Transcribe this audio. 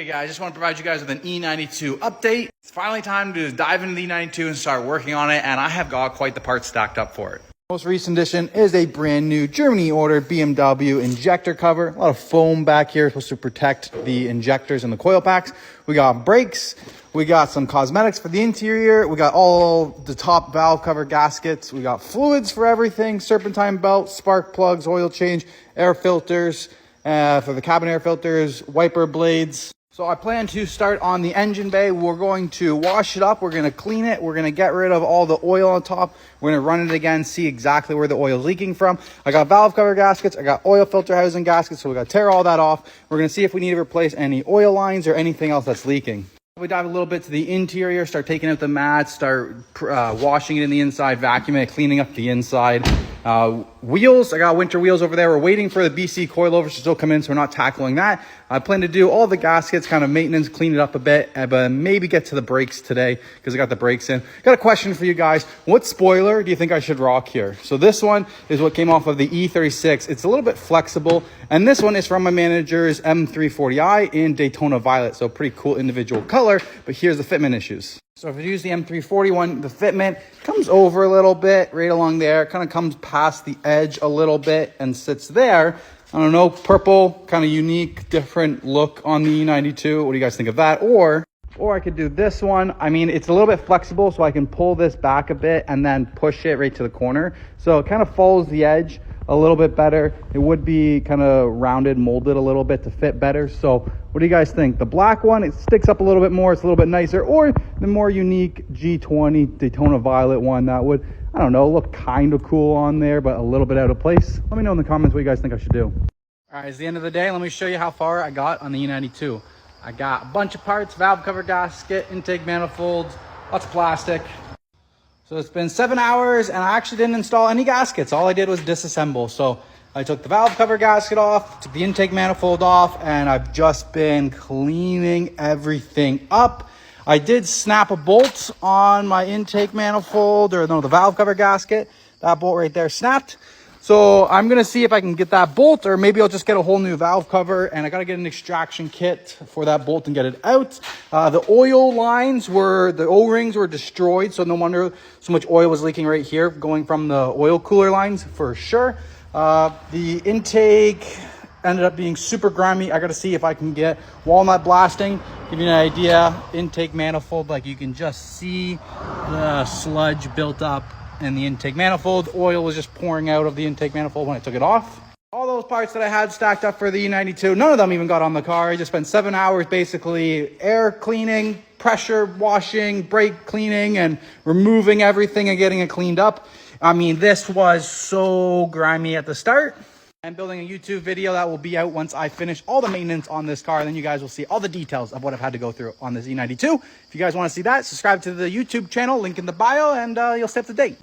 Hey guys, just want to provide you guys with an E92 update. It's finally time to dive into the E92 and start working on it, and I have got quite the parts stacked up for it. Most recent addition is a brand new Germany ordered BMW injector cover. A lot of foam back here supposed to protect the injectors and the coil packs. We got brakes. We got some cosmetics for the interior. We got all the top valve cover gaskets. We got fluids for everything, serpentine belt, spark plugs, oil change, air filters for the cabin air filters, wiper blades. So I plan to start on the engine bay. We're going to wash it up. We're going to clean it. We're going to get rid of all the oil on top. We're going to run it again, see exactly where the oil is leaking from. I got valve cover gaskets. I got oil filter housing gaskets. So we got to tear all that off. We're going to see if we need to replace any oil lines or anything else that's leaking. We dive a little bit to the interior, start taking out the mats, start washing it in the inside, vacuuming it, cleaning up the inside. Wheels, I got winter wheels over there. We're waiting for the BC coilovers to still come in, so we're not tackling that. I plan to do all the gaskets, kind of maintenance, clean it up a bit, but maybe get to the brakes today because I got the brakes in. Got a question for you guys. What spoiler do you think I should rock here? So this one is what came off of the E36. It's a little bit flexible, and this one is from my manager's M340i in Daytona Violet. So pretty cool individual color, but here's the fitment issues. So if you use the M340 one, the fitment comes over a little bit, right along there, kind of comes past the edge a little bit and sits there. I don't know, purple, kind of unique, different look on the E92. What do you guys think of that? Or I could do this one. I mean, it's a little bit flexible, so I can pull this back a bit and then push it right to the corner. So it kind of follows the edge a little bit better. It would be kind of rounded, molded a little bit to fit better. So what do you guys think? The black one, it sticks up a little bit more, it's a little bit nicer, or the more unique G20 Daytona Violet one that would, I don't know, look kind of cool on there, but a little bit out of place? Let me know in the comments what you guys think I should do. All right, it's the end of the day. Let me show you how far I got on the E92. I got a bunch of parts, valve cover gasket, intake manifolds, lots of plastic. So it's been 7 hours and I actually didn't install any gaskets. All I did was disassemble. So I took the valve cover gasket off, took the intake manifold off, and I've just been cleaning everything up. I did snap a bolt on my intake manifold, or no, the valve cover gasket. That bolt right there snapped. So I'm going to see if I can get that bolt, or maybe I'll just get a whole new valve cover, and I got to get an extraction kit for that bolt and get it out. The oil lines the O-rings were destroyed, so no wonder so much oil was leaking right here going from the oil cooler lines for sure. The intake ended up being super grimy. I got to see if I can get walnut blasting. Give you an idea, intake manifold, like you can just see the sludge built up in the intake manifold. Oil was just pouring out of the intake manifold when I took it off. All those parts that I had stacked up for the E92, none of them even got on the car. I just spent 7 hours basically air cleaning, pressure washing, brake cleaning, and removing everything and getting it cleaned up. I mean, this was so grimy at the start. I'm building a YouTube video that will be out once I finish all the maintenance on this car. Then you guys will see all the details of what I've had to go through on this E92. If you guys want to see that, subscribe to the YouTube channel, link in the bio, and you'll stay up to date.